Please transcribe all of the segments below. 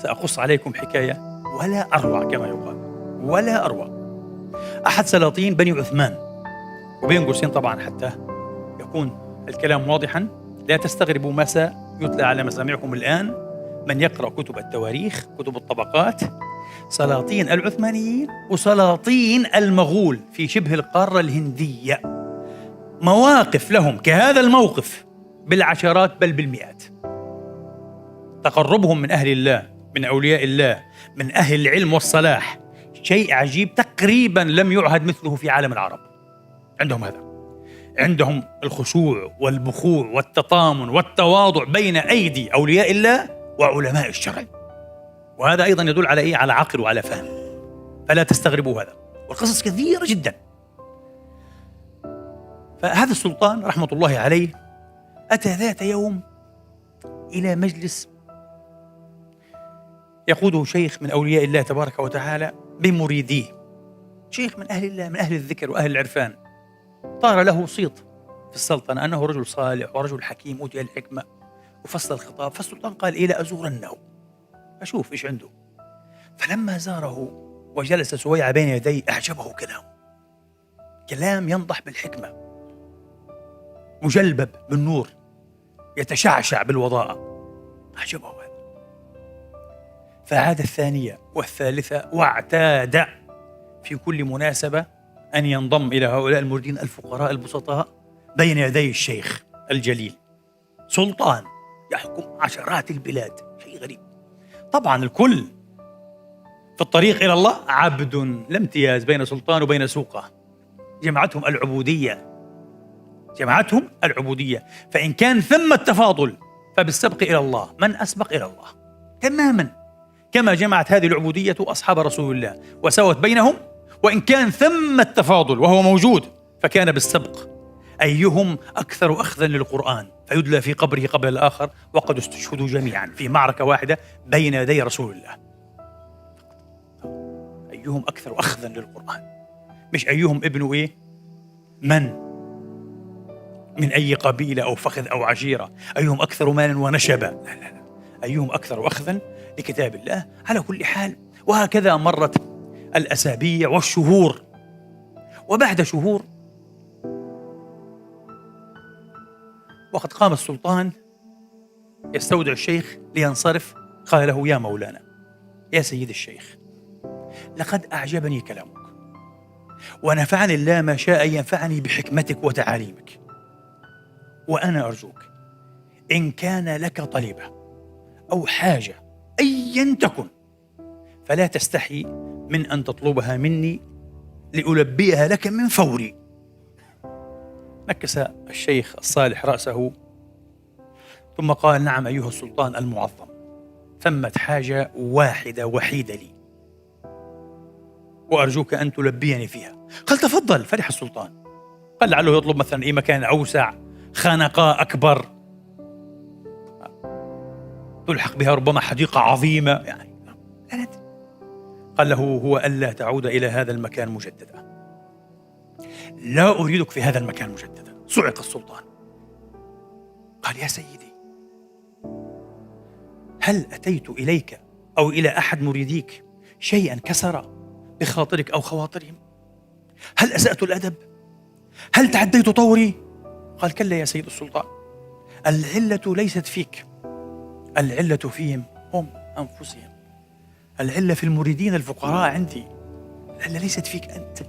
سأقص عليكم حكاية ولا أروع كما يقال، ولا أروع. أحد سلاطين بني عثمان، وبين قوسين طبعا حتى يكون الكلام واضحا، لا تستغربوا ما سيتلى على مسامعكم الآن من يقرأ كتب التواريخ، كتب الطبقات. سلاطين العثمانيين وسلاطين المغول في شبه القارة الهندية، مواقف لهم كهذا الموقف بالعشرات بل بالمئات. تقربهم من أهل الله، من أولياء الله، من أهل العلم والصلاح، شيء عجيب تقريبا لم يعهد مثله في عالم العرب. عندهم هذا، عندهم الخشوع والبخوع والتطامن والتواضع بين أيدي أولياء الله وعلماء الشرع، وهذا أيضا يدل على إيه؟ على عقل وعلى فهم. فلا تستغربوا هذا، والقصص كثيرة جدا. فهذا السلطان رحمة الله عليه أتى ذات يوم إلى مجلس يقوده شيخ من أولياء الله تبارك وتعالى بمريديه، شيخ من أهل الله، من أهل الذكر وأهل العرفان. طار له صيت في السلطنة أنه رجل صالح ورجل حكيم أوتي الحكمة، وفصل الخطاب. فالسلطان قال إيه، لأزورنه أشوف إيش عنده. فلما زاره وجلس سويعة بين يديه أعجبه كلامه، كلام ينضح بالحكمة، مجلبب بالنور، يتشعشع بالوضاءة، أعجبه هذا. فعاد الثانية والثالثة، واعتاد في كل مناسبة أن ينضم إلى هؤلاء المريدين الفقراء البسطاء بين يدي الشيخ الجليل، سلطان يحكم عشرات البلاد، شيء غريب. طبعا الكل في الطريق إلى الله عبد، لا امتياز بين سلطان وبين سوقه، جمعتهم العبودية، جمعتهم العبودية. فإن كان ثم التفاضل فبالسبق إلى الله، من أسبق إلى الله تماما، كما جمعت هذه العبودية أصحاب رسول الله وسوت بينهم. وإن كان ثم التفاضل وهو موجود فكان بالسبق، أيهم أكثر أخذا للقرآن فيدلى في قبره قبل الآخر، وقد استشهدوا جميعا في معركة واحدة بين يدي رسول الله. أيهم أكثر أخذا للقرآن، مش أيهم ابن إيه، من أي قبيلة أو فخذ أو عشيرة، أيهم أكثر مالا ونشبا، لا لا لا، أيهم أكثر أخذا لكتاب الله. على كل حال، وهكذا مرت الأسابيع والشهور. وبعد شهور، وقد قام السلطان يستودع الشيخ لينصرف، قال له: يا مولانا، يا سيد الشيخ، لقد أعجبني كلامك، ونفعني الله ما شاء ينفعني بحكمتك وتعاليمك، وأنا أرجوك إن كان لك طلبة أو حاجة أيا تكن فلا تستحي من أن تطلبها مني لألبيها لك من فوري. نكس الشيخ الصالح رأسه ثم قال: نعم أيها السلطان المعظم، ثمت حاجة واحدة وحيدة لي وأرجوك أن تلبيني فيها. قال: تفضل. فرح السلطان، قال لعله يطلب مثلا أي مكان أوسع، خانقاء أكبر تلحق بها ربما حديقة عظيمة، يعني لا ندري. قال له: هو ألا تعود إلى هذا المكان مجددا، لا أريدك في هذا المكان مجددا. صعق السلطان، قال: يا سيدي، هل أتيت إليك أو إلى أحد مريديك شيئا كسر بخاطرك أو خواطرهم؟ هل أسأت الأدب؟ هل تعديت طوري؟ قال: كلا يا سيد السلطان، العلة ليست فيك، العلة فيهم هم أنفسهم، العلة في المريدين الفقراء عندي، العلة ليست فيك أنت.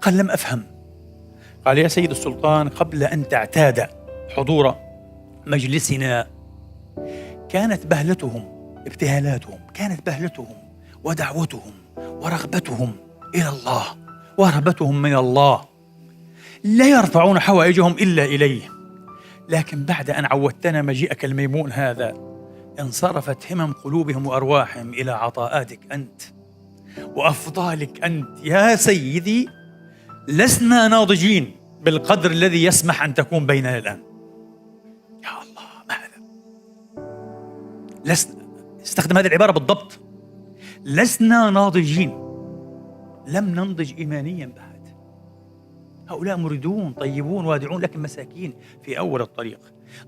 قال: لم أفهم. قال: يا سيد السلطان، قبل أن تعتاد حضور مجلسنا كانت بهلتهم، ابتهالاتهم، كانت بهلتهم ودعوتهم ورغبتهم إلى الله ورهبتهم من الله، لا يرفعون حوائجهم إلا إليه. لكن بعد أن عودتنا مجيئك الميمون هذا، انصرفت همم قلوبهم وأرواحهم إلى عطاءاتك أنت وأفضالك أنت. يا سيدي، لسنا ناضجين بالقدر الذي يسمح أن تكون بيننا الآن. يا الله، ما هذا؟ لسنا، استخدم هذه العبارة بالضبط، لسنا ناضجين، لم ننضج إيمانيا بعد. هؤلاء مريدون طيبون وادعون، لكن مساكين في أول الطريق،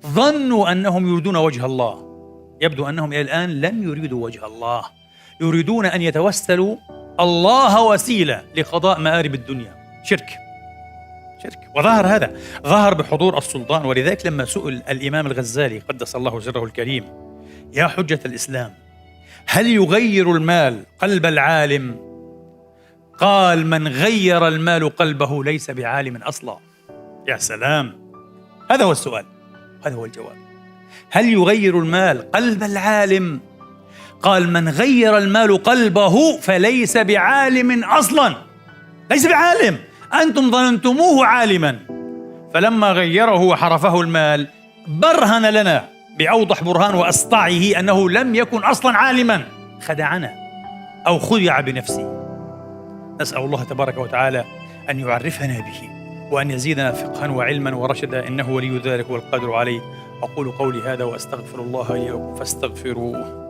ظنوا أنهم يريدون وجه الله يبدو أنهم إلى الآن لم يريدوا وجه الله، يريدون أن يتوسلوا الله وسيلة لقضاء مآرب الدنيا. شرك. وظهر هذا، ظهر بحضور السلطان. ولذلك لما سئل الإمام الغزالي قدس الله سره الكريم: يا حجة الإسلام، هل يغير المال قلب العالم؟ قال: من غير المال قلبه ليس بعالم أصلا. يا سلام، هذا هو السؤال، هذا هو الجواب. هل يغير المال قلب العالم؟ قال: من غير المال قلبه فليس بعالم أصلا، ليس بعالم، أنتم ظننتموه عالما، فلما غيره وحرفه المال برهن لنا بأوضح برهان وأسطعه أنه لم يكن أصلا عالما، خدعنا أو خدع بنفسه. نسأل الله تبارك وتعالى أن يعرفنا به وأن يزيدنا فقها وعلما ورشدا، إنه ولي ذلك والقادر عليه. أقول قولي هذا وأستغفر الله لي ولكم فاستغفروه.